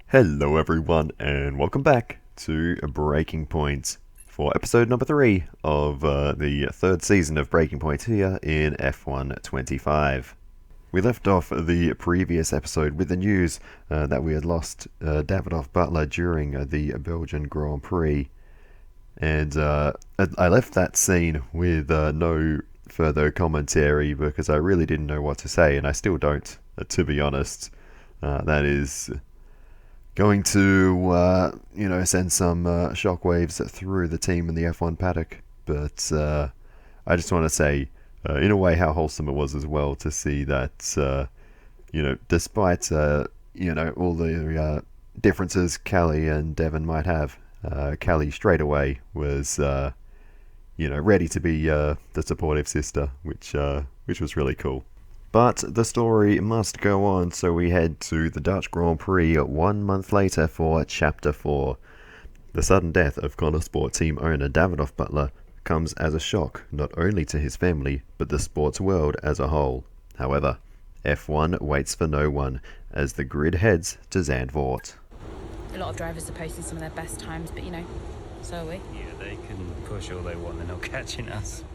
Hello everyone and welcome back to Breaking Point for episode number 3 of the third season of Breaking Point here in F1 25. We left off the previous episode with the news that we had lost Davidoff Butler during the Belgian Grand Prix, and I left that scene with no further commentary because I really didn't know what to say, and I still don't, to be honest. That is going to, send some shockwaves through the team in the F1 paddock. But I just want to say, in a way, how wholesome it was as well to see that, despite, all the differences Callie and Devon might have, Callie straight away was, ready to be the supportive sister, which was really cool. But the story must go on, so we head to the Dutch Grand Prix 1 month later for Chapter 4. The sudden death of Konnersport team owner Davidoff Butler comes as a shock not only to his family, but the sports world as a whole. However, F1 waits for no one as the grid heads to Zandvoort. A lot of drivers are posting some of their best times, but so are we. Yeah, they can push all they want, they're not catching us.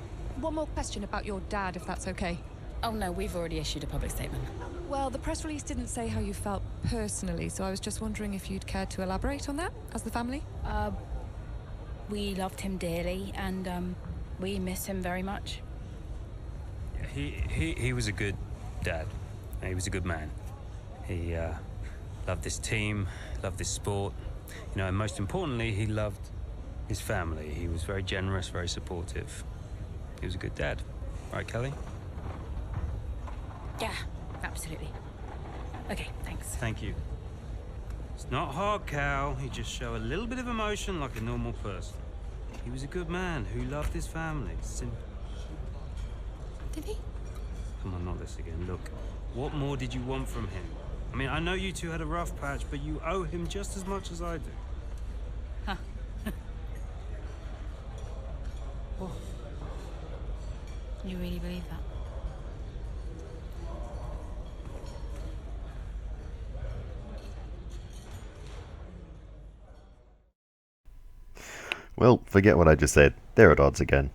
One more question about your dad, if that's okay. Oh no, we've already issued a public statement. Well, the press release didn't say how you felt personally, so I was just wondering if you'd care to elaborate on that, as the family? We loved him dearly, and we miss him very much. Yeah, he was a good dad. He was a good man. He loved this team, loved this sport. And most importantly, he loved his family. He was very generous, very supportive. He was a good dad. Right, Kelly? Yeah, absolutely. Okay, thanks. Thank you. It's not hard, Cal. He just show a little bit of emotion like a normal person. He was a good man who loved his family. Simple. Did he? Come on, not this again. Look, what more did you want from him? I mean, I know you two had a rough patch, but you owe him just as much as I do. Huh. Oh. You really believe that? Well, forget what I just said. They're at odds again.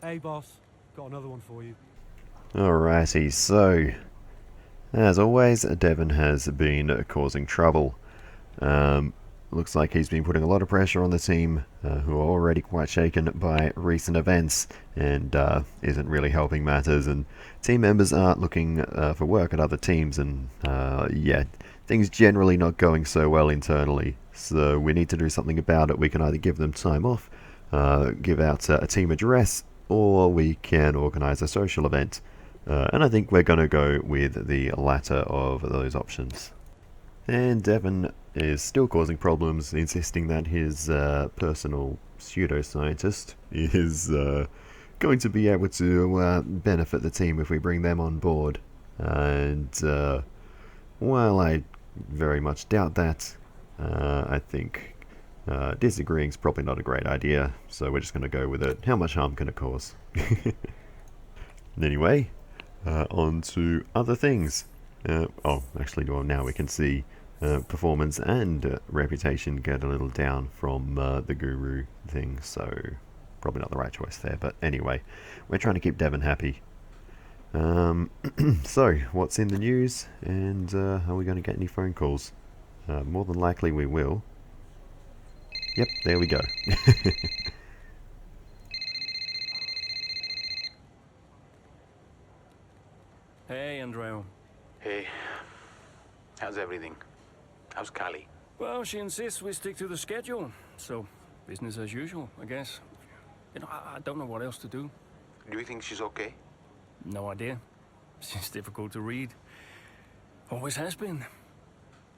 Hey boss, got another one for you. Alrighty, so as always, Devon has been causing trouble. Looks like he's been putting a lot of pressure on the team, who are already quite shaken by recent events, and isn't really helping matters. And team members aren't looking for work at other teams, and things generally not going so well internally. So we need to do something about it. We can either give them time off, give out a team address, or we can organise a social event. And I think we're going to go with the latter of those options. And Devon is still causing problems, insisting that his personal pseudoscientist is going to be able to benefit the team if we bring them on board. And while I very much doubt that, I think disagreeing is probably not a great idea, so we're just going to go with it. How much harm can it cause? Anyway, on to other things. Now we can see performance and reputation get a little down from the guru thing, so probably not the right choice there. But anyway, we're trying to keep Devon happy. So, what's in the news, and are we going to get any phone calls? More than likely we will. Yep, there we go. Hey, Andrea. Hey, how's everything? How's Callie? Well, she insists we stick to the schedule, so business as usual, I guess. I don't know what else to do. Do you think she's okay? No idea. She's difficult to read. Always has been.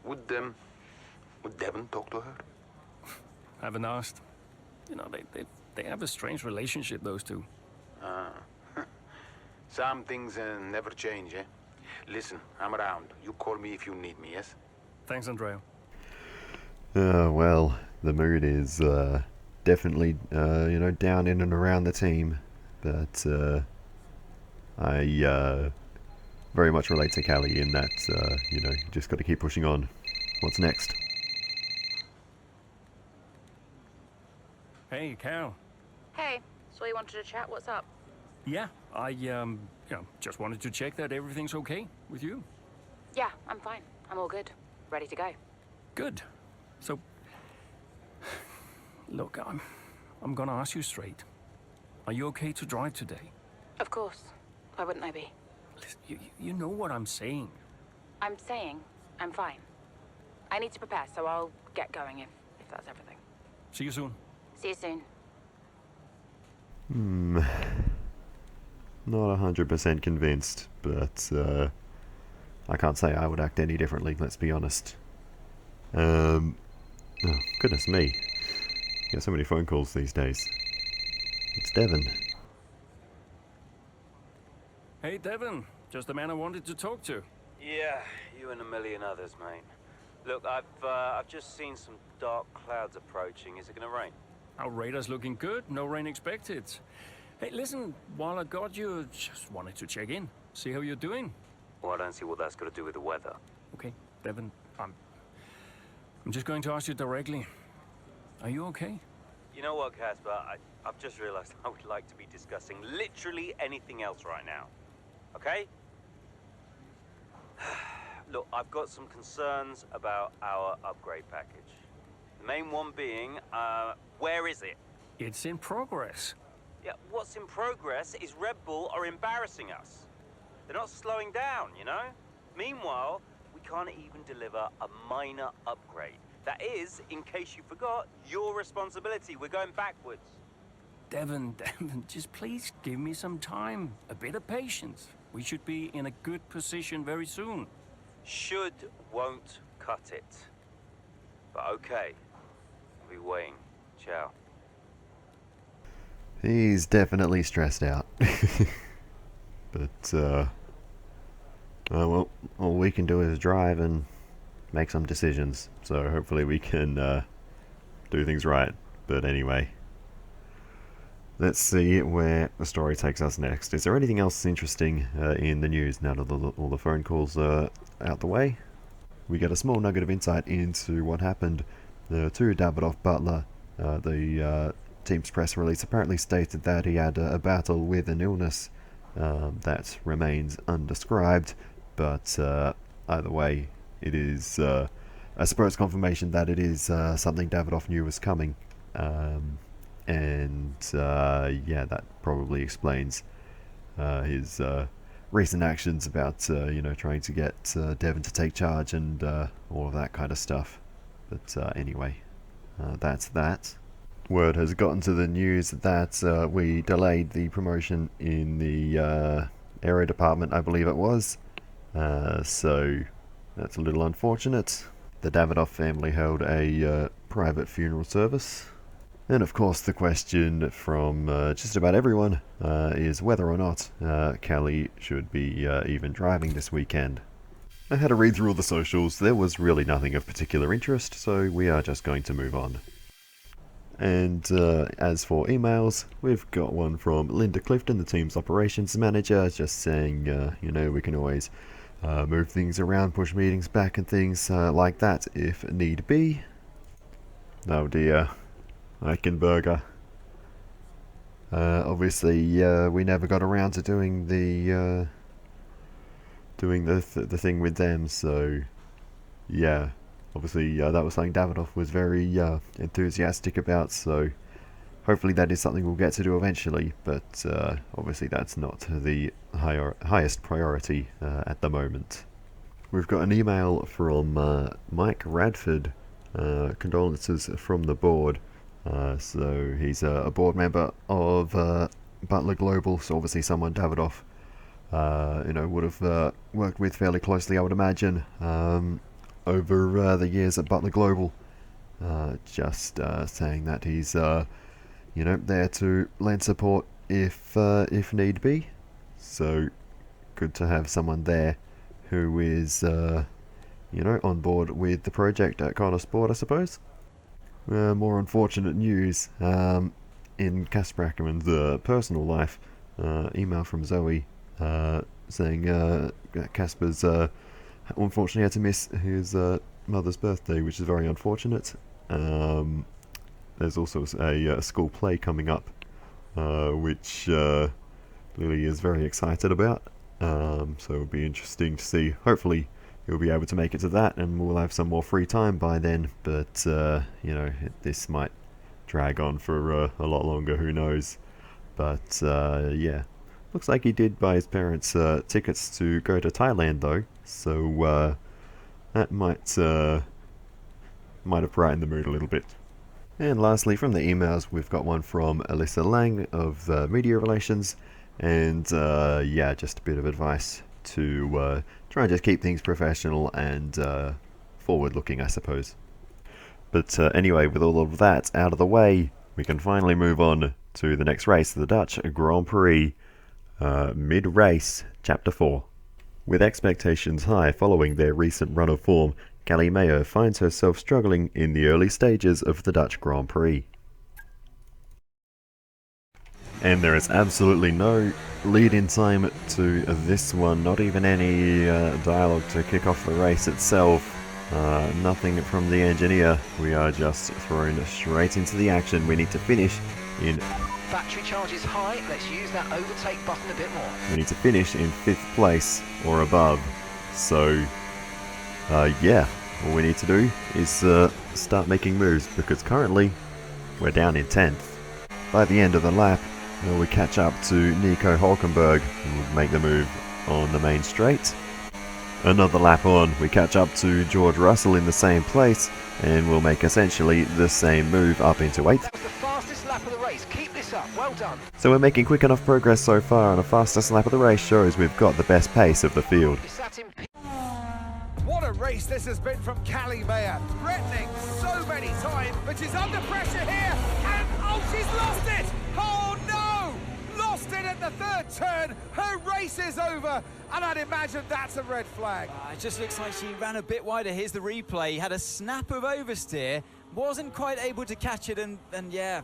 Would Devon talk to her? Haven't asked. They have a strange relationship, those two. Some things never change, eh? Listen, I'm around. You call me if you need me, yes? Thanks, Andrea. Well, the mood is definitely, down in and around the team. But I very much relate to Callie in that, you just got to keep pushing on. What's next? Hey, Cal. Hey, so you wanted to chat? What's up? Yeah, I, just wanted to check that everything's okay with you. Yeah, I'm fine. I'm all good. Ready to go. Good. So, look, I'm gonna ask you straight. Are you okay to drive today? Of course. Why wouldn't I be? Listen, you know what I'm saying. I'm saying I'm fine. I need to prepare, so I'll get going if that's everything. See you soon. See you soon. Not 100% convinced, but I can't say I would act any differently, let's be honest. Oh, goodness me. I get so many phone calls these days. It's Devon. Hey, Devon. Just the man I wanted to talk to. Yeah, you and a million others, mate. Look, I've just seen some dark clouds approaching. Is it gonna rain? Our radar's looking good. No rain expected. Hey, listen, while I got you, just wanted to check in. See how you're doing. Well, I don't see what that's got to do with the weather. Okay, Devon, I'm just going to ask you directly. Are you okay? You know what, Casper? I've just realized I would like to be discussing literally anything else right now. Okay? Look, I've got some concerns about our upgrade package. The main one being, where is it? It's in progress. Yeah, what's in progress is Red Bull are embarrassing us. They're not slowing down, you know? Meanwhile, we can't even deliver a minor upgrade. That is, in case you forgot, your responsibility. We're going backwards. Devon, just please give me some time. A bit of patience. We should be in a good position very soon. Should won't cut it. But okay. I'll be waiting. Ciao. He's definitely stressed out. But, well, all we can do is drive and make some decisions. So hopefully we can do things right. But anyway, let's see where the story takes us next. Is there anything else interesting in the news now that all the phone calls are out the way? We get a small nugget of insight into what happened to Davidoff Butler. The team's press release apparently stated that he had a battle with an illness that remains undescribed, but either way, it is, I suppose, confirmation that it is something Davidoff knew was coming. And yeah, that probably explains his recent actions about, trying to get Devon to take charge and all of that kind of stuff. But anyway, that's that. Word has gotten to the news that we delayed the promotion in the aero department, I believe it was. So that's a little unfortunate. The Davidoff family held a private funeral service. And of course the question from just about everyone is whether or not Callie should be even driving this weekend. I had a read through all the socials. There was really nothing of particular interest, so we are just going to move on. And as for emails, we've got one from Linda Clifton, the team's operations manager, just saying, we can always move things around, push meetings back and things like that if need be. Oh dear, Eichenberger. Obviously, we never got around to doing the thing with them, so yeah. Obviously, that was something Davidoff was very enthusiastic about, so hopefully that is something we'll get to do eventually, but obviously that's not the highest priority at the moment. We've got an email from Mike Radford, condolences from the board. So he's a board member of Butler Global, so obviously someone Davidoff would have worked with fairly closely, I would imagine, over the years at Butler Global. Just saying that he's there to lend support if need be. So good to have someone there who is on board with the project at Konnersport, I suppose. More unfortunate news in Casper Ackerman's personal life. Email from Zoe saying Casper's unfortunately had to miss his mother's birthday, which is very unfortunate. There's also a school play coming up, which Lily is very excited about. So it'll be interesting to see. Hopefully he'll be able to make it to that, and we'll have some more free time by then. But you know, this might drag on for a lot longer. Who knows? But yeah, looks like he did buy his parents tickets to go to Thailand though. So that might have brightened the mood a little bit. And lastly, from the emails, we've got one from Alyssa Lang of Media Relations, and yeah, just a bit of advice to try and just keep things professional and forward-looking, I suppose. But anyway, with all of that out of the way, we can finally move on to the next race, the Dutch Grand Prix, mid-race, Chapter 4. With expectations high following their recent run of form, Callie Mayo finds herself struggling in the early stages of the Dutch Grand Prix. And there is absolutely no lead-in time to this one, not even any dialogue to kick off the race itself. Nothing from the engineer. We are just thrown straight into the action. We need to finish in... Battery charge is high. Let's use that overtake button a bit more. We need to finish in 5th place or above. So, yeah, all we need to do is start making moves, because currently we're down in 10th. By the end of the lap, we catch up to Nico Hulkenberg, and we'll make the move on the main straight. Another lap on, we catch up to George Russell in the same place, and we'll make essentially the same move up into 8th. That was the fastest lap of the race. Keep this up. Well done. So we're making quick enough progress so far, and the fastest lap of the race shows we've got the best pace of the field. You sat in What a race this has been from Callie Mayer. Threatening so many times, but she's under pressure here. And oh, she's lost it! Oh no! Lost it at the 3rd turn. Her race is over. And I'd imagine that's a red flag. It just looks like she ran a bit wider. Here's the replay. Had a snap of oversteer. Wasn't quite able to catch it. And yeah,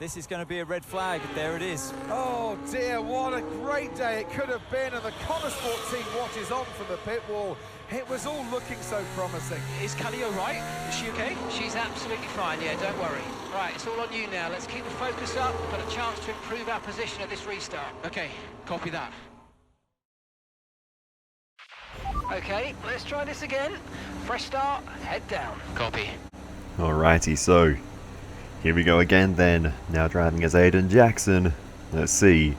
this is going to be a red flag. There it is. Oh dear, what a great day it could have been. And the Konnersport team watches on from the pit wall. It was all looking so promising. Is Callie all right? Is she okay? She's absolutely fine, yeah, don't worry. Right, it's all on you now. Let's keep the focus up. Got a chance to improve our position at this restart. Okay, copy that. Okay, let's try this again. Fresh start, head down. Copy. Alrighty, so here we go again then. Now driving as Aiden Jackson. Let's see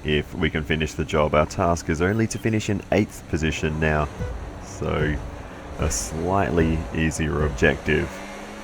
if we can finish the job. Our task is only to finish in 8th position now, so a slightly easier objective.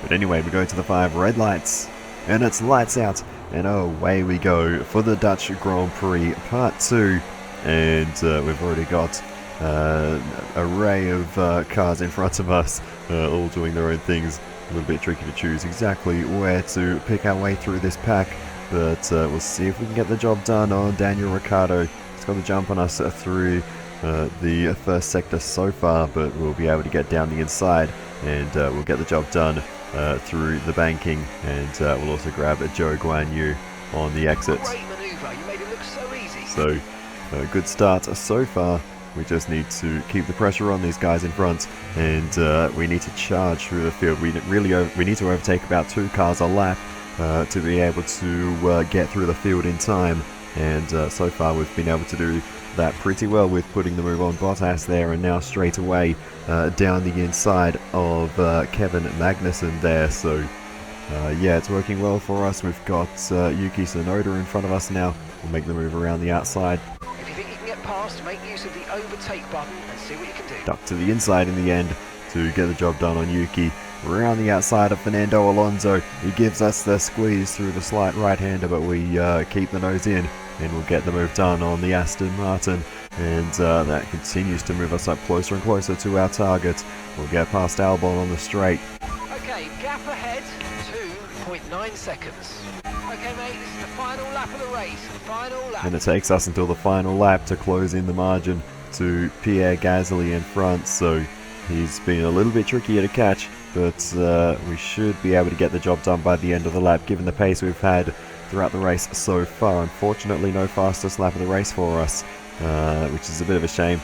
But anyway, we go to the 5 red lights, and it's lights out, and away we go for the Dutch Grand Prix Part 2. And we've already got an array of cars in front of us, all doing their own things. A little bit tricky to choose exactly where to pick our way through this pack, but we'll see if we can get the job done on Daniel Ricciardo. He's got the jump on us through the first sector so far, but we'll be able to get down the inside, and we'll get the job done through the banking, and we'll also grab Joe Guan Yu on the exit. Great manoeuvre, you made it look so easy. So, good start so far. We just need to keep the pressure on these guys in front, and we need to charge through the field. We need to overtake about 2 cars a lap to be able to get through the field in time. And so far we've been able to do that pretty well with putting the move on Bottas there, and now straight away down the inside of Kevin Magnussen there. So yeah, it's working well for us. We've got Yuki Tsunoda in front of us now. We'll make the move around the outside. If you think you can get past, make use of the overtake button and see what you can do. Duck to the inside in the end to get the job done on Yuki. Around the outside of Fernando Alonso. He gives us the squeeze through the slight right-hander, but we keep the nose in, and we'll get the move done on the Aston Martin. And that continues to move us up closer and closer to our target. We'll get past Albon on the straight. Okay, gap ahead, 2.9 seconds. Okay, mate, this is the final lap of the race. Final lap. And it takes us until the final lap to close in the margin to Pierre Gasly in front. So he's been a little bit trickier to catch, but we should be able to get the job done by the end of the lap, given the pace we've had throughout the race so far. Unfortunately, no fastest lap of the race for us. which is a bit of a shame.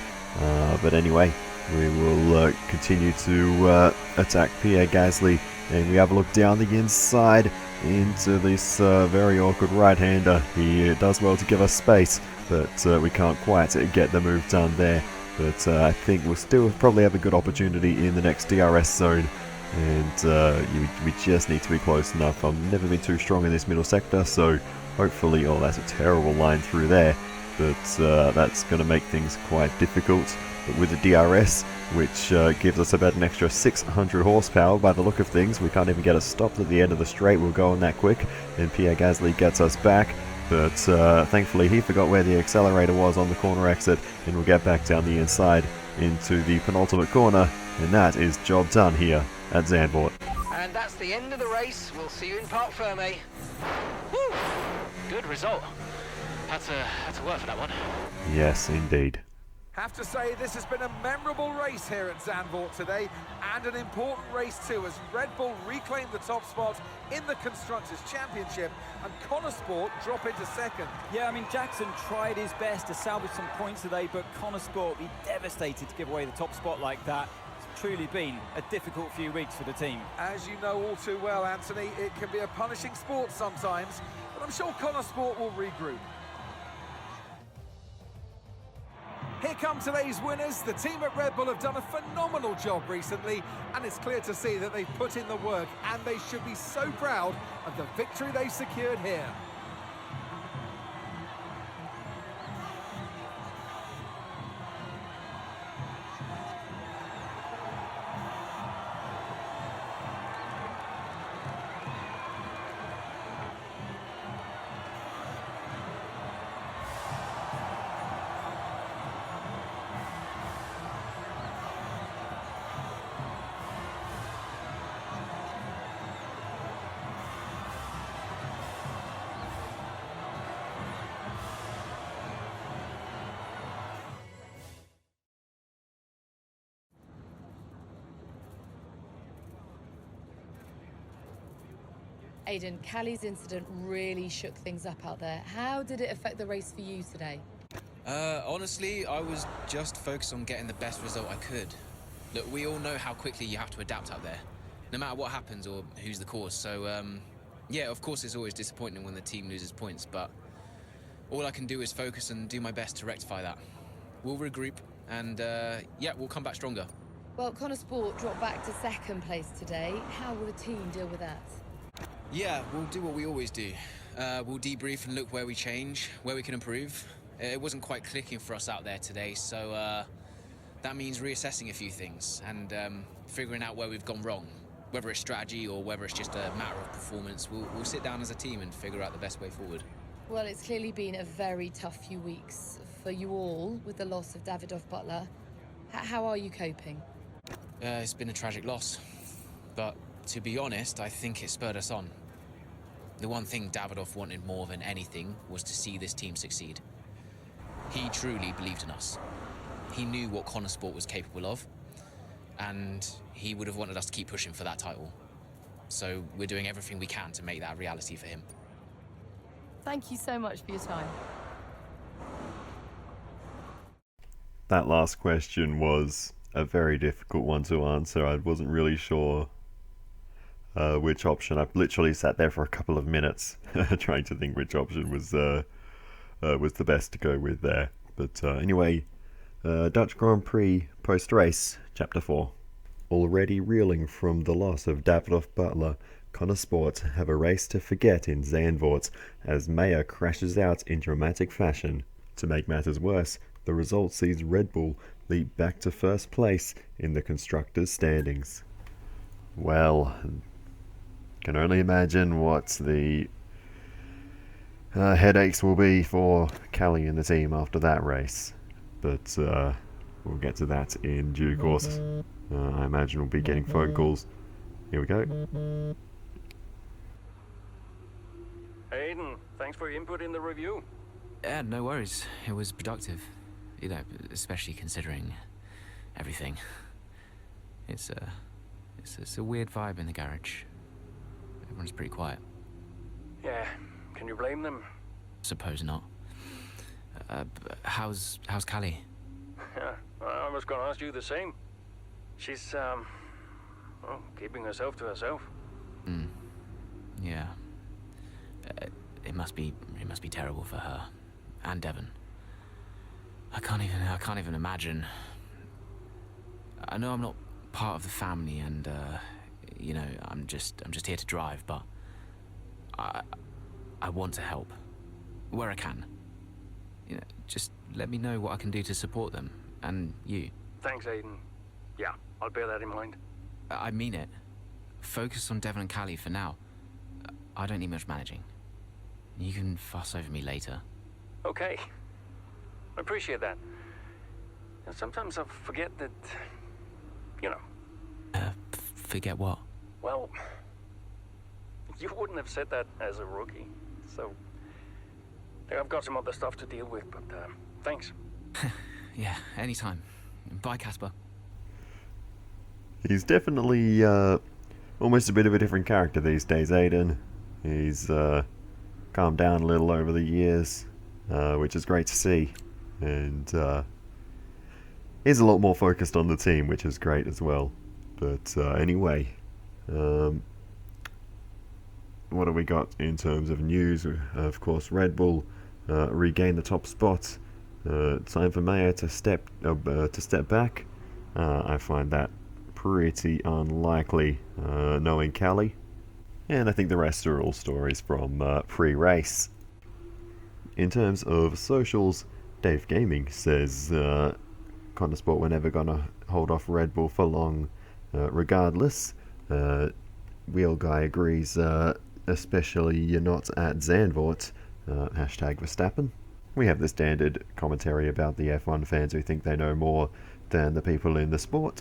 But anyway, we will continue to attack Pierre Gasly, and we have a look down the inside into this very awkward right-hander. He does well to give us space, but we can't quite get the move done there. But I think we'll still probably have a good opportunity in the next DRS zone, and we just need to be close enough. I've never been too strong in this middle sector, so hopefully... Oh, that's a terrible line through there, but that's going to make things quite difficult. But with the DRS, which gives us about an extra 600 horsepower by the look of things, we can't even get us stopped at the end of the straight. We'll go on that quick, and Pierre Gasly gets us back. But thankfully he forgot where the accelerator was on the corner exit, and we'll get back down the inside into the penultimate corner, and that is job done here at Zandvoort. And that's the end of the race. We'll see you in Parc Fermé. Woo! Good result. Had to work for that one. Yes, indeed. Have to say, this has been a memorable race here at Zandvoort today, and an important race too, as Red Bull reclaimed the top spot in the Constructors' Championship, and Konnersport drop into second. Yeah, I mean, Jackson tried his best to salvage some points today, but Konnersport will be devastated to give away the top spot like that. It's truly been a difficult few weeks for the team. As you know all too well, Anthony, it can be a punishing sport sometimes, but I'm sure Konnersport will regroup. Here come today's winners. The team at Red Bull have done a phenomenal job recently, and it's clear to see that they've put in the work, and they should be so proud of the victory they've secured here. Aidan, Callie's incident really shook things up out there. How did it affect the race for you today? Honestly, I was just focused on getting the best result I could. Look, we all know how quickly you have to adapt out there, no matter what happens or who's the cause. So, yeah, of course it's always disappointing when the team loses points, but all I can do is focus and do my best to rectify that. We'll regroup and, yeah, we'll come back stronger. Well, Konnersport dropped back to second place today. How will the team deal with that? Yeah, we'll do what we always do. We'll debrief and look where we change, where we can improve. It wasn't quite clicking for us out there today, so that means reassessing a few things and figuring out where we've gone wrong. Whether it's strategy or whether it's just a matter of performance, we'll sit down as a team and figure out the best way forward. Well, it's clearly been a very tough few weeks for you all with the loss of Davidoff Butler. How are you coping? It's been a tragic loss, but to be honest, I think it spurred us on. The one thing Davidoff wanted more than anything was to see this team succeed. He truly believed in us. He knew what Konnersport was capable of, and he would have wanted us to keep pushing for that title. So we're doing everything we can to make that a reality for him. Thank you so much for your time. That last question was a very difficult one to answer. I wasn't really sure which option. I've literally sat there for a couple of minutes trying to think which option was the best to go with there. But anyway, Dutch Grand Prix post-race, Chapter 4. Already reeling from the loss of Davidoff Butler, Konnersport have a race to forget in Zandvoort as Meyer crashes out in dramatic fashion. To make matters worse, the result sees Red Bull leap back to first place in the constructors' standings. Well, can only imagine what the headaches will be for Callie and the team after that race. But we'll get to that in due course. I imagine we'll be getting phone calls. Here we go. Aidan, thanks for your input in the review. Yeah, no worries. It was productive. You know, especially considering everything. It's a weird vibe in the garage. Everyone's pretty quiet. Yeah, can you blame them? Suppose not. How's Callie? Yeah, I was going to ask you the same. She's, well, keeping herself to herself. Yeah. It must be terrible for her and Devon. I can't even imagine. I know I'm not part of the family, and you know, I'm just here to drive, but I want to help where I can. You know, just let me know what I can do to support them and you. Thanks, Aiden. Yeah, I'll bear that in mind. I mean it. Focus on Devon and Callie for now. I don't need much managing. You can fuss over me later. Okay. I appreciate that. And sometimes I forget that, you know. Forget what? Well, you wouldn't have said that as a rookie. So, I've got some other stuff to deal with, but thanks. Yeah, anytime. Bye, Casper. He's definitely almost a bit of a different character these days, Aiden. He's calmed down a little over the years, which is great to see. And he's a lot more focused on the team, which is great as well. But anyway, what have we got in terms of news? Of course, Red Bull regained the top spot. Time for Mayer to step back. I find that pretty unlikely, knowing Callie. And I think the rest are all stories from pre-race. In terms of socials, Dave Gaming says Konnersport were never going to hold off Red Bull for long regardless. Wheel Guy agrees, especially you're not at Zandvoort, hashtag Verstappen. We have the standard commentary about the F1 fans who think they know more than the people in the sport.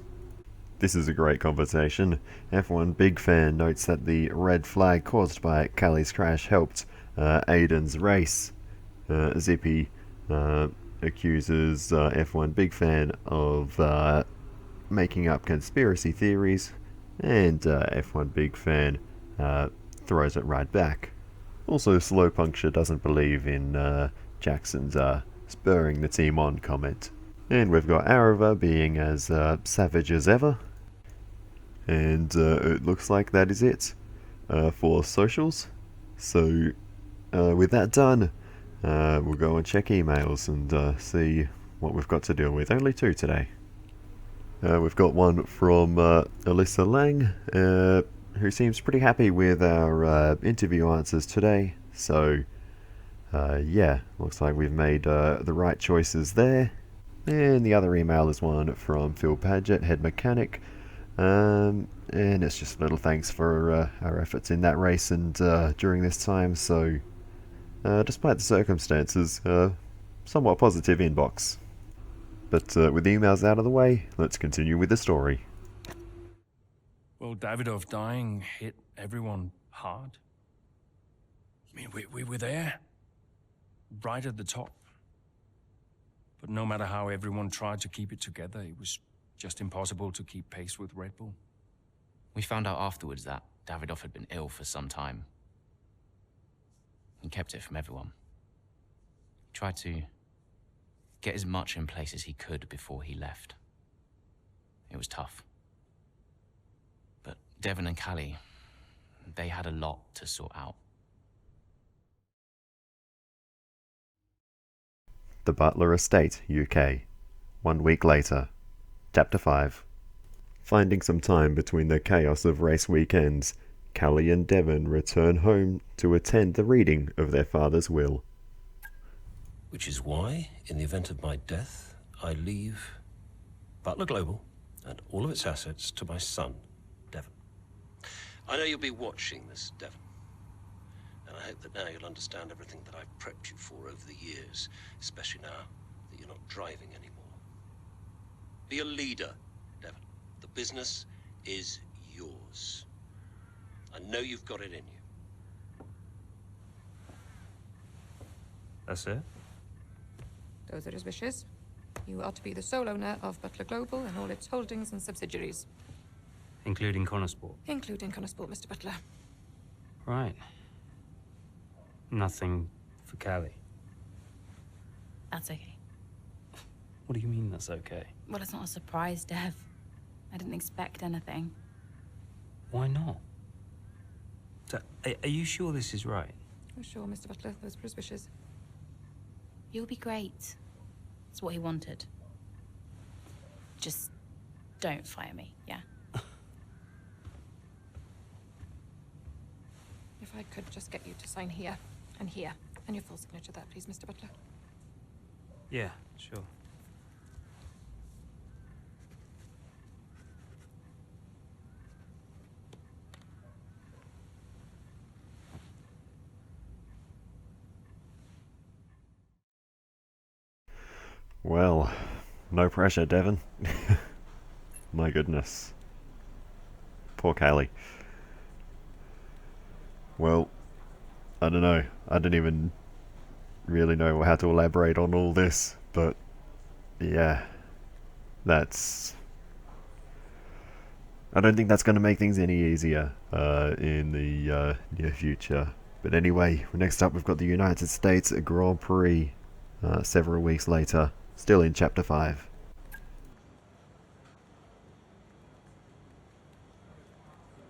This is a great conversation. F1 Big Fan notes that the red flag caused by Callie's crash helped Aiden's race. Zippy accuses F1 Big Fan of making up conspiracy theories, and F1 Big Fan throws it right back. Also, Slow Puncture doesn't believe in Jackson's spurring the team on comment. And we've got Arava being as savage as ever. And it looks like that is it for socials. So with that done, we'll go and check emails and see what we've got to deal with. Only 2 today. We've got one from Alyssa Lang, who seems pretty happy with our interview answers today. So yeah, looks like we've made the right choices there. And the other email is one from Phil Padgett, head mechanic. And it's just a little thanks for our efforts in that race and during this time. So, despite the circumstances, somewhat positive inbox. But with the emails out of the way, let's continue with the story. Well, Davidoff dying hit everyone hard. I mean, we were there, right at the top. But no matter how everyone tried to keep it together, it was just impossible to keep pace with Red Bull. We found out afterwards that Davidoff had been ill for some time. He kept it from everyone. He tried to get as much in place as he could before he left. It was tough. But Devon and Callie, they had a lot to sort out. The Butler Estate, UK. 1 week later. Chapter 5. Finding some time between the chaos of race weekends, Callie and Devon return home to attend the reading of their father's will. Which is why, in the event of my death, I leave Butler Global and all of its assets to my son, Devon. I know you'll be watching this, Devon. And I hope that now you'll understand everything that I've prepped you for over the years, especially now that you're not driving anymore. Be a leader, Devon. The business is yours. I know you've got it in you. That's it? Those are his wishes. You are to be the sole owner of Butler Global and all its holdings and subsidiaries. Including Konnersport? Including Konnersport, Mr. Butler. Right. Nothing for Callie. That's okay. What do you mean that's okay? Well, it's not a surprise, Dev. I didn't expect anything. Why not? So, are you sure this is right? Oh, sure, Mr. Butler. Those were his wishes. You'll be great. It's what he wanted. Just don't fire me, yeah? If I could just get you to sign here, and your full signature there, please, Mr. Butler. Yeah, sure. Well, no pressure, Devon. My goodness. Poor Callie. Well, I don't know. I don't even really know how to elaborate on all this, but yeah, that's... I don't think that's going to make things any easier in the near future. But anyway, next up we've got the United States Grand Prix several weeks later, still in Chapter 5.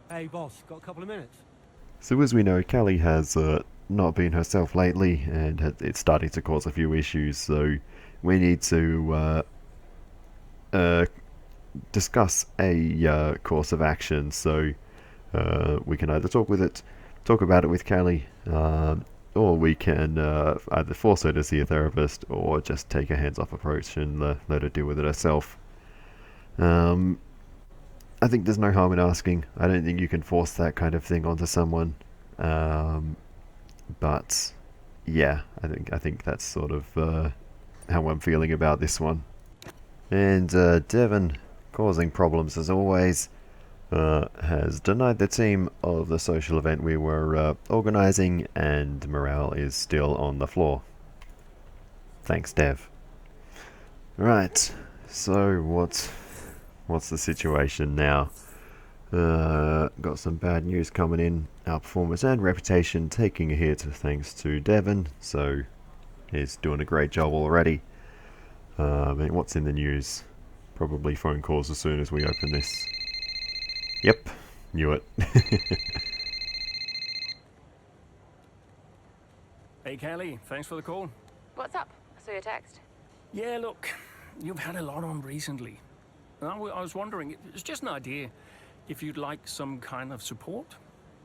Hey, boss, got a couple of minutes? So as we know, Callie has not been herself lately, and it's starting to cause a few issues, so we need to discuss a course of action. So we can either talk about it with Callie, or we can either force her to see a therapist, or just take a hands-off approach and let her deal with it herself. I think there's no harm in asking. I don't think you can force that kind of thing onto someone. But yeah, I think that's sort of how I'm feeling about this one. And Devon, causing problems as always, has denied the team of the social event we were organising, and morale is still on the floor. Thanks, Dev. Right, so what's the situation now? Got some bad news coming in. Our performance and reputation taking a hit thanks to Devon, so he's doing a great job already. And what's in the news? Probably phone calls as soon as we open this. Yep, knew it. Hey, Callie, thanks for the call. What's up? I saw your text. Yeah, look, you've had a lot on recently. And I was wondering, it's just an idea, if you'd like some kind of support.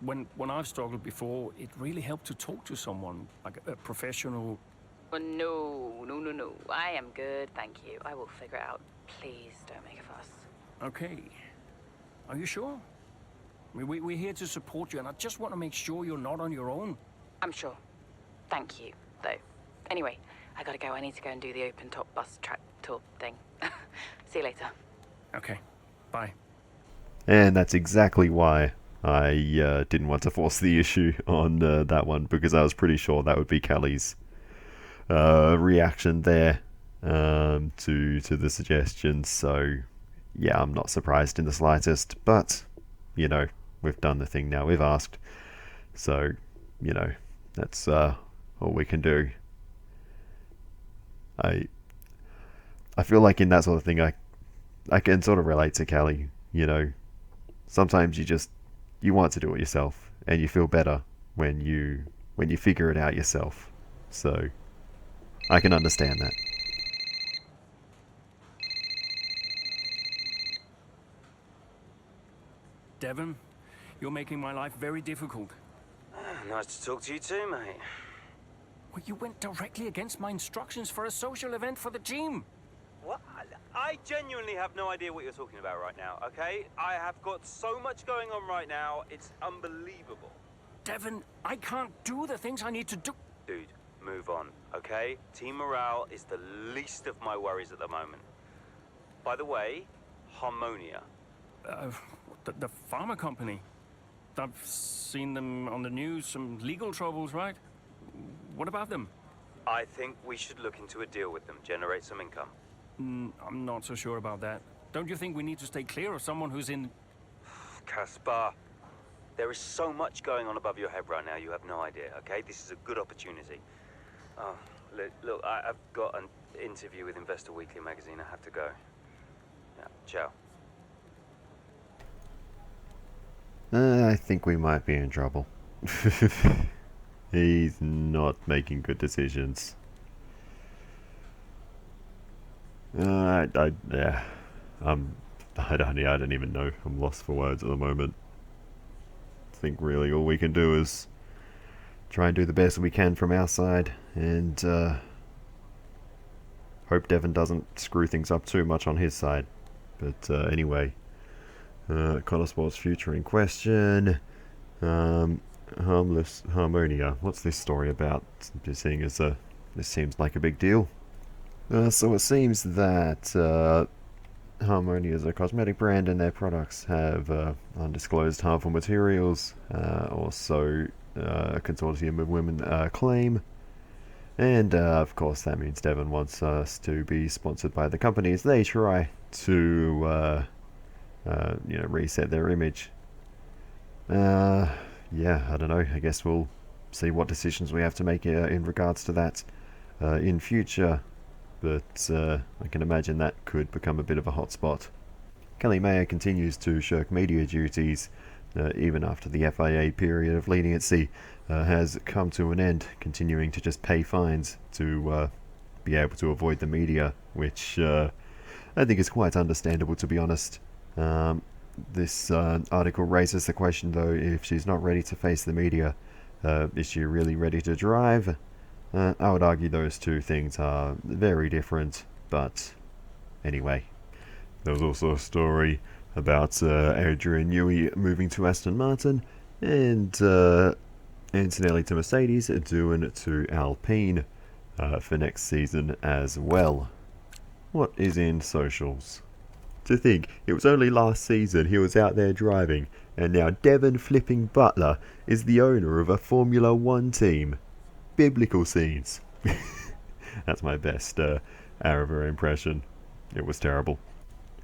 When I've struggled before, it really helped to talk to someone, like a professional. Oh, no. I am good, thank you. I will figure it out. Please don't make a fuss. Okay. Are you sure? I mean, we're here to support you, and I just want to make sure you're not on your own. I'm sure. Thank you, though. Anyway, I gotta go. I need to go and do the open-top bus track tour thing. See you later. Okay. Bye. And that's exactly why I didn't want to force the issue on that one, because I was pretty sure that would be Callie's reaction there to the suggestion. So yeah, I'm not surprised in the slightest, but you know, we've done the thing now, we've asked, so you know, that's all we can do. I feel like in that sort of thing I can sort of relate to Callie. You know, sometimes you want to do it yourself, and you feel better when you figure it out yourself. So I can understand that. Devon, you're making my life very difficult. Nice to talk to you too, mate. Well, you went directly against my instructions for a social event for the team. What? I genuinely have no idea what you're talking about right now, okay? I have got so much going on right now, it's unbelievable. Devon, I can't do the things I need to do. Dude, move on, okay? Team morale is the least of my worries at the moment. By the way, Harmonia. The pharma company. I've seen them on the news, some legal troubles, right? What about them? I think we should look into a deal with them, generate some income. I'm not so sure about that. Don't you think we need to stay clear of someone who's in... Caspar, there is so much going on above your head right now, you have no idea, okay? This is a good opportunity. Oh, Look, I've got an interview with Investor Weekly magazine. I have to go. Yeah, ciao. I think we might be in trouble. He's not making good decisions. I don't even know. I'm lost for words at the moment. I think really all we can do is try and do the best we can from our side, and hope Devon doesn't screw things up too much on his side. But anyway, Konnersport's future in question. Harmless Harmonia. What's this story about? Just seeing as this seems like a big deal. So it seems that Harmonia is a cosmetic brand, and their products have undisclosed harmful materials, or so a consortium of women claim. And of course that means Devon wants us to be sponsored by the company as they try to reset their image. Yeah, I don't know. I guess we'll see what decisions we have to make in regards to that in future. But I can imagine that could become a bit of a hotspot. Kelly Mayer continues to shirk media duties even after the FIA period of leniency has come to an end, continuing to just pay fines to be able to avoid the media, which I think is quite understandable, to be honest. This article raises the question, though, if she's not ready to face the media, is she really ready to drive? I would argue those two things are very different, but anyway. There was also a story about Adrian Newey moving to Aston Martin, and Antonelli to Mercedes, doing to Alpine for next season as well. What is in socials? To think, it was only last season he was out there driving, and now Devon flipping Butler is the owner of a Formula 1 team. Biblical scenes. That's my best Arava impression. It was terrible.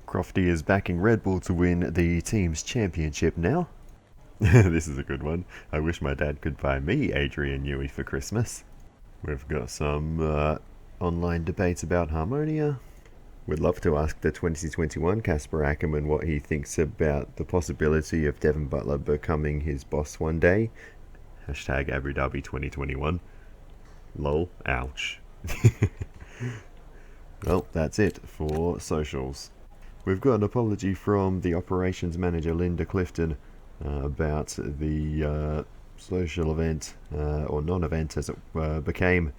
Crofty is backing Red Bull to win the team's championship now. This is a good one. I wish my dad could buy me Adrian Newey for Christmas. We've got some online debates about Harmonia. We'd love to ask the 2021 Casper Ackerman what he thinks about the possibility of Devon Butler becoming his boss one day. Hashtag Abu Dhabi 2021. Lol. Ouch. Well, that's it for socials. We've got an apology from the operations manager Linda Clifton about the social event, or non-event as it became.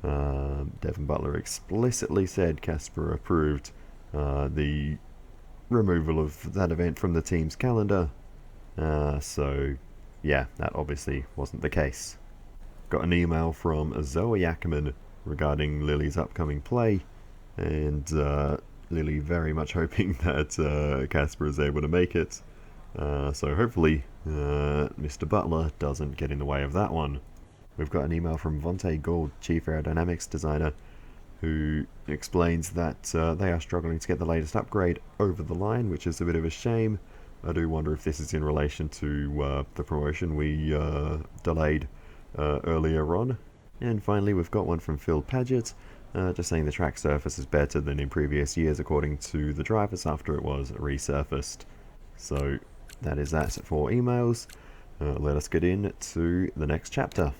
Devon Butler explicitly said Casper approved the removal of that event from the team's calendar. So, yeah, that obviously wasn't the case. Got an email from Zoe Ackerman regarding Lily's upcoming play, and Lily very much hoping that Casper is able to make it. So hopefully Mr. Butler doesn't get in the way of that one. We've got an email from Vontae Gould, Chief Aerodynamics Designer, who explains that they are struggling to get the latest upgrade over the line, which is a bit of a shame. I do wonder if this is in relation to the promotion we delayed earlier on. And finally, we've got one from Phil Paget, just saying the track surface is better than in previous years according to the drivers after it was resurfaced. So that is that for emails. Let us get into the next chapter.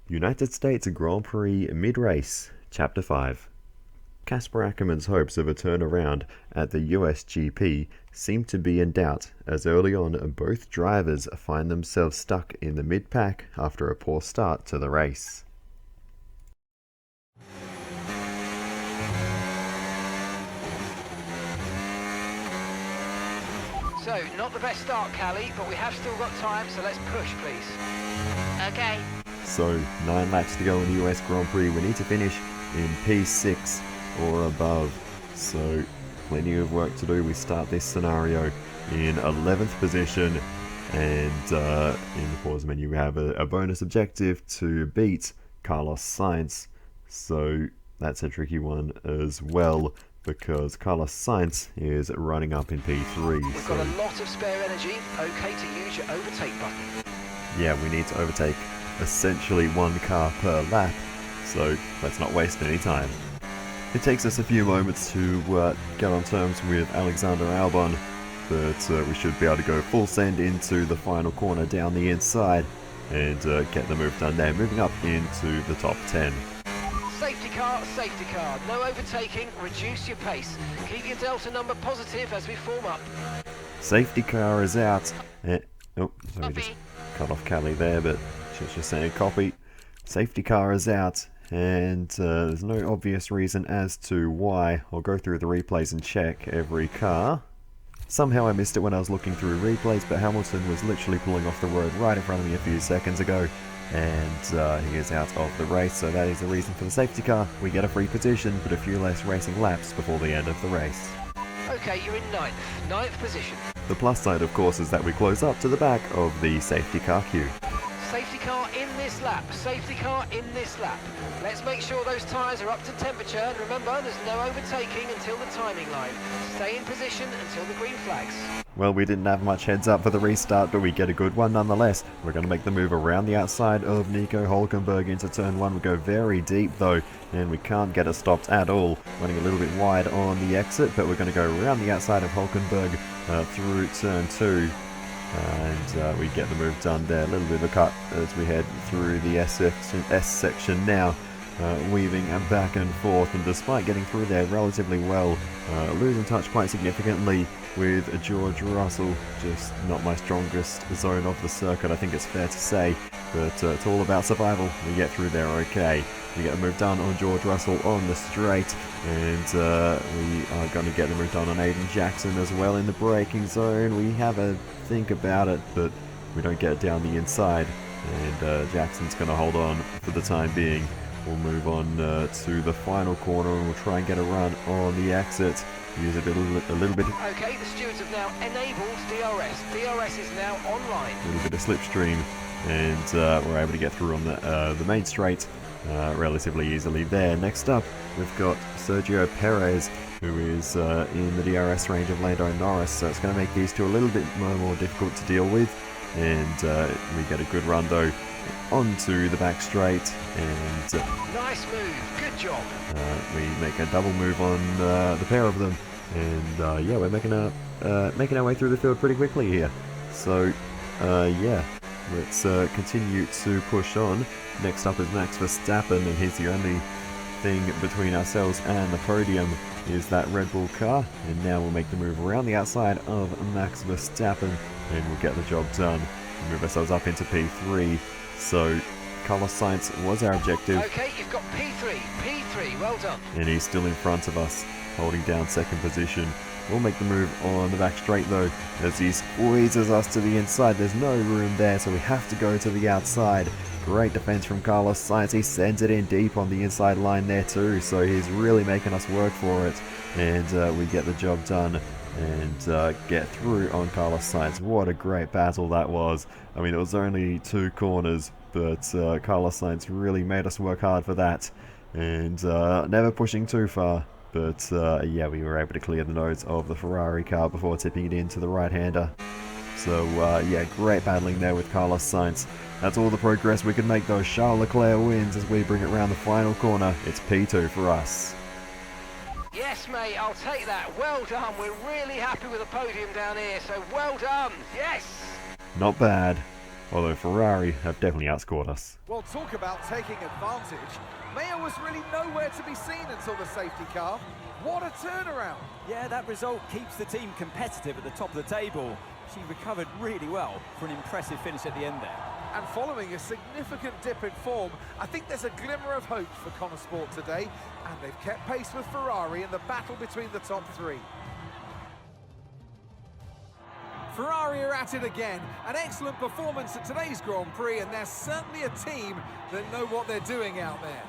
United States Grand Prix mid-race, Chapter 5. Casper Ackerman's hopes of a turnaround at the USGP seem to be in doubt, as early on both drivers find themselves stuck in the mid-pack after a poor start to the race. So, not the best start, Callie, but we have still got time, so let's push, please. Okay. So, 9 laps to go in the US Grand Prix. We need to finish in P6 or above. So, plenty of work to do. We start this scenario in 11th position. And in the pause menu, we have a bonus objective to beat Carlos Sainz. So, that's a tricky one as well, because Carlos Sainz is running up in P3. We've got a lot of spare energy. Okay to use your overtake button. Yeah, we need to overtake essentially one car per lap so let's not waste any time. It takes us a few moments to get on terms with Alexander Albon, but we should be able to go full send into the final corner down the inside and get the move done there, moving up into the top 10. Safety car, no overtaking, reduce your pace. Keep your delta number positive as we form up. Safety car is out. Oh, sorry, just cut off Callie there, but she's just saying copy. Safety car is out, and there's no obvious reason as to why. I'll go through the replays and check every car. Somehow I missed it when I was looking through replays, but Hamilton was literally pulling off the road right in front of me a few seconds ago, and he is out of the race, so that is the reason for the safety car. We get a free position, but a few less racing laps before the end of the race. Okay, you're in ninth position. The plus side, of course, is that we close up to the back of the safety car queue. Safety car in this lap, safety car in this lap. Let's make sure those tyres are up to temperature, and remember, there's no overtaking until the timing line. Stay in position until the green flags. Well, we didn't have much heads up for the restart, but we get a good one nonetheless. We're going to make the move around the outside of Nico Hülkenberg into turn 1. We go very deep though, and we can't get it stopped at all. Running a little bit wide on the exit, but we're going to go around the outside of Hülkenberg through turn 2. And we get the move done there. A little bit of a cut as we head through the S section now. Weaving back and forth, and despite getting through there relatively well, losing touch quite significantly with George Russell. Just not my strongest zone of the circuit, I think it's fair to say, but it's all about survival. We get through there okay. We get a move done on George Russell on the straight, and we are going to get the move done on Aiden Jackson as well in the braking zone. We have a think about it, but we don't get it down the inside, and Jackson's going to hold on for the time being. We'll move on to the final corner, and we'll try and get a run on the exit. Use a little bit. Okay, the stewards have now enabled DRS. DRS is now online. A little bit of slipstream, and we're able to get through on the main straight relatively easily there. Next up, we've got Sergio Perez, who is in the DRS range of Lando Norris, so it's going to make these two a little bit more difficult to deal with, and we get a good run though onto the back straight, and nice move, good job. We make a double move on the pair of them, and yeah, we're making our way through the field pretty quickly here. So yeah, let's continue to push on. Next up is Max Verstappen, and he's the only thing between ourselves and the podium is that Red Bull car, and now we'll make the move around the outside of Max Verstappen, and we'll get the job done. We'll move ourselves up into P3. So Carlos Sainz was our objective. Okay, you've got P3, well done. And he's still in front of us, holding down second position. We'll make the move on the back straight though, as he squeezes us to the inside. There's no room there, so we have to go to the outside. Great defense from Carlos Sainz. He sends it in deep on the inside line there too, so he's really making us work for it. And we get the job done and get through on Carlos Sainz. What a great battle that was. I mean, it was only 2 corners, but Carlos Sainz really made us work hard for that, and never pushing too far. But yeah, we were able to clear the nose of the Ferrari car before tipping it into the right-hander. So yeah, great battling there with Carlos Sainz. That's all the progress we can make though. Charles Leclerc wins as we bring it around the final corner. It's P2 for us. Yes, mate, I'll take that. Well done. We're really happy with the podium down here, so well done. Yes! Not bad. Although Ferrari have definitely outscored us. Well, talk about taking advantage. Mayer was really nowhere to be seen until the safety car. What a turnaround. Yeah, that result keeps the team competitive at the top of the table. She recovered really well for an impressive finish at the end there. And following a significant dip in form, I think there's a glimmer of hope for Konnersport today, and they've kept pace with Ferrari in the battle between the top 3. Ferrari are at it again. An excellent performance at today's Grand Prix, and they're certainly a team that know what they're doing out there.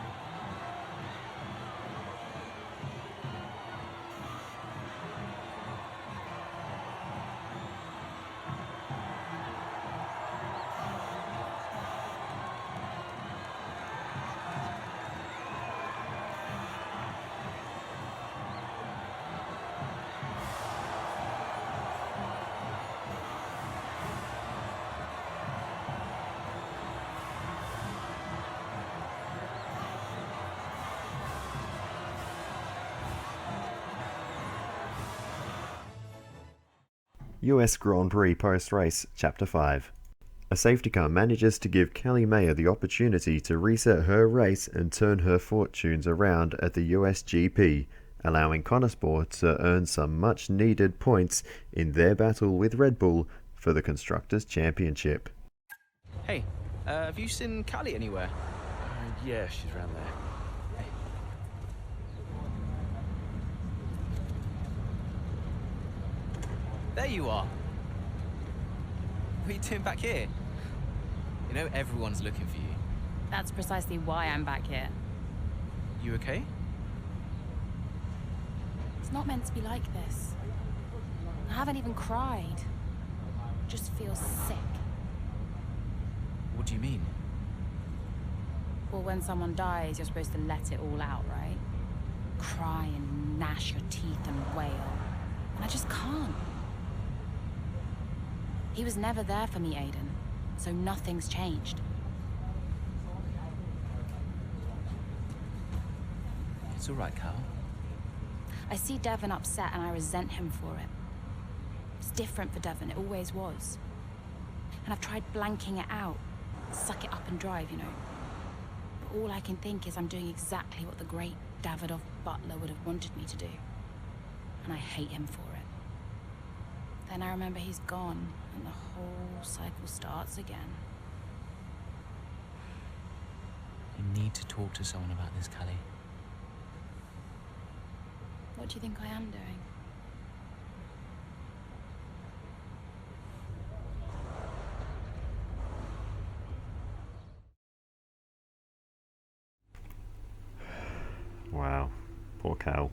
US Grand Prix post-race, Chapter 5. A safety car manages to give Callie Mayer the opportunity to reset her race and turn her fortunes around at the US GP, allowing Konnersport to earn some much-needed points in their battle with Red Bull for the Constructors' Championship. Hey, have you seen Callie anywhere? Yeah, she's around there. There you are. What are you doing back here? You know everyone's looking for you. That's precisely why I'm back here. You okay? It's not meant to be like this. I haven't even cried. Just feel sick. What do you mean? Well, when someone dies, you're supposed to let it all out, right? Cry and gnash your teeth and wail. And I just can't. He was never there for me, Aiden, so nothing's changed. It's all right, Cal. I see Devon upset and I resent him for it. It's different for Devon, it always was. And I've tried blanking it out, suck it up and drive, you know. But all I can think is I'm doing exactly what the great Davidoff Butler would have wanted me to do. And I hate him for it. Then I remember he's gone, and the whole cycle starts again. You need to talk to someone about this, Callie. What do you think I am doing? Wow. Poor Cal.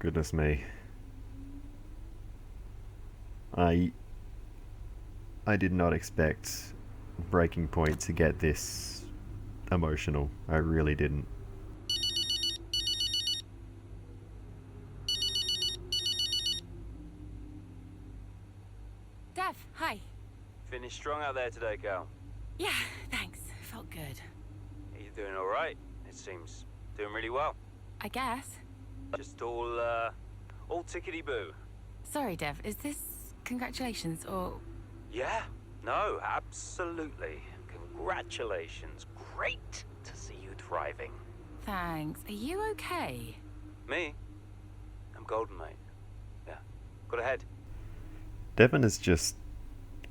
Goodness me. I did not expect Breaking Point to get this emotional. I really didn't. Dev, hi. Finished strong out there today, Cal. Yeah, thanks. Felt good. You're doing all right. It seems doing really well. I guess. Just all tickety-boo. Sorry, Dev, is this congratulations or... Yeah, no, absolutely. Congratulations. Great to see you thriving. Thanks. Are you okay? Me? I'm golden, mate. Yeah. Got ahead. Devon is just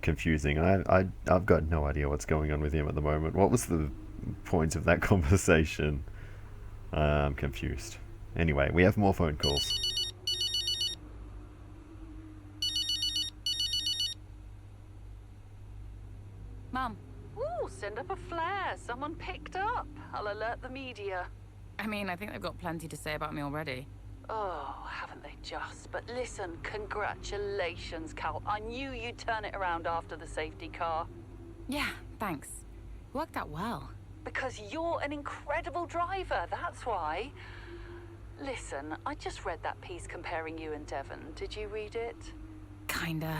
confusing. I've got no idea what's going on with him at the moment. What was the point of that conversation? I'm confused. Anyway, we have more phone calls. Mum. Ooh, send up a flare. Someone picked up. I'll alert the media. I mean, I think they've got plenty to say about me already. Oh, haven't they just? But listen, congratulations, Cal. I knew you'd turn it around after the safety car. Yeah, thanks. Worked out well. Because you're an incredible driver, that's why. Listen, I just read that piece comparing you and Devon. Did you read it? Kinda.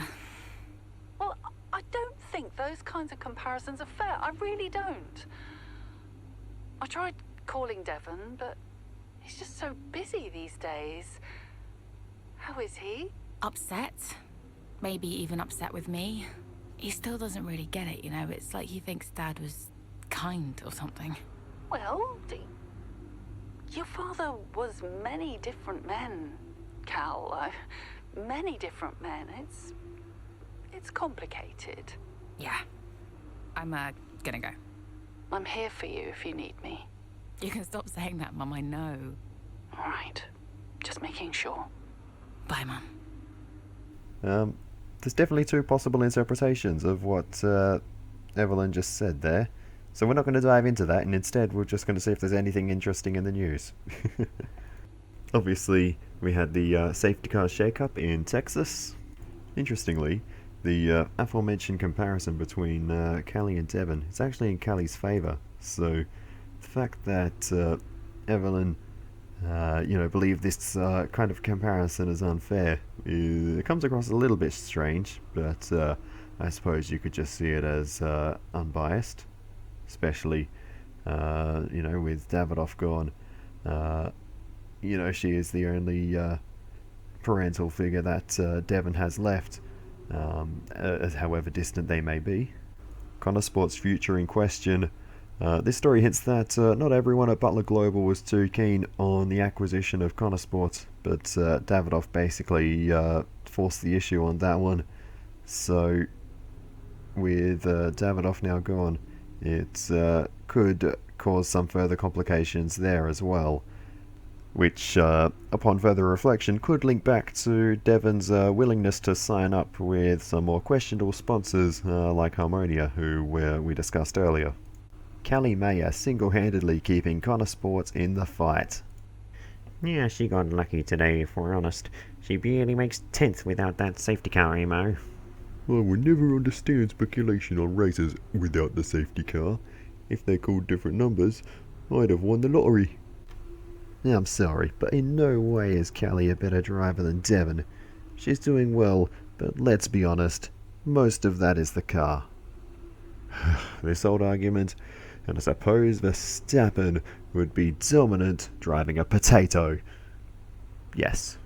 Well, I don't think those kinds of comparisons are fair. I really don't. I tried calling Devon, but he's just so busy these days. How is he? Upset. Maybe even upset with me. He still doesn't really get it, you know? It's like he thinks Dad was kind or something. Well, your father was many different men, Cal. Many different men. It's complicated. Yeah. I'm, gonna go. I'm here for you if you need me. You can stop saying that, Mum, I know. All right. Just making sure. Bye, Mum. There's definitely two possible interpretations of what Evelyn just said there. So we're not going to dive into that, and instead we're just going to see if there's anything interesting in the news. Obviously, we had the safety car shakeup in Texas. Interestingly, the aforementioned comparison between Callie and Devon is actually in Callie's favour. So the fact that Evelyn, believed this kind of comparison is unfair, it comes across a little bit strange, but I suppose you could just see it as unbiased. Especially, with Davidoff gone, she is the only parental figure that Devon has left, however distant they may be. Konnersport's future in question. This story hints that not everyone at Butler Global was too keen on the acquisition of Konnersport, but Davidoff basically forced the issue on that one. So, with Davidoff now gone, it could cause some further complications there as well, which, upon further reflection, could link back to Devon's willingness to sign up with some more questionable sponsors like Harmonia, who we discussed earlier. Callie Mayer single-handedly keeping Konnersport in the fight. Yeah, she got lucky today, if we're honest. She barely makes 10th without that safety car ammo. I would never understand speculation on races without the safety car. If they called different numbers, I'd have won the lottery. I'm sorry, but in no way is Callie a better driver than Devon. She's doing well, but let's be honest, most of that is the car. This old argument, and I suppose Verstappen would be dominant driving a potato. Yes.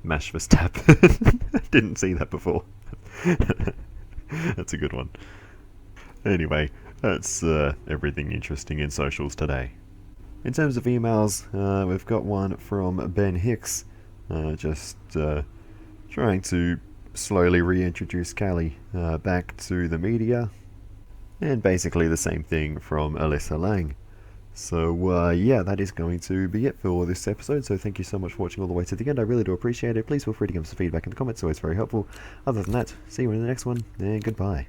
Mash Verstappen. Didn't see that before. That's a good one. Anyway, that's everything interesting in socials today. In terms of emails, we've got one from Ben Hicks, just trying to slowly reintroduce Callie back to the media, and basically the same thing from Alyssa Lang. So yeah, that is going to be it for this episode, so thank you so much for watching all the way to the end. I really do appreciate it. Please feel free to give us some feedback in the comments, always very helpful. Other than that, see you in the next one, and goodbye.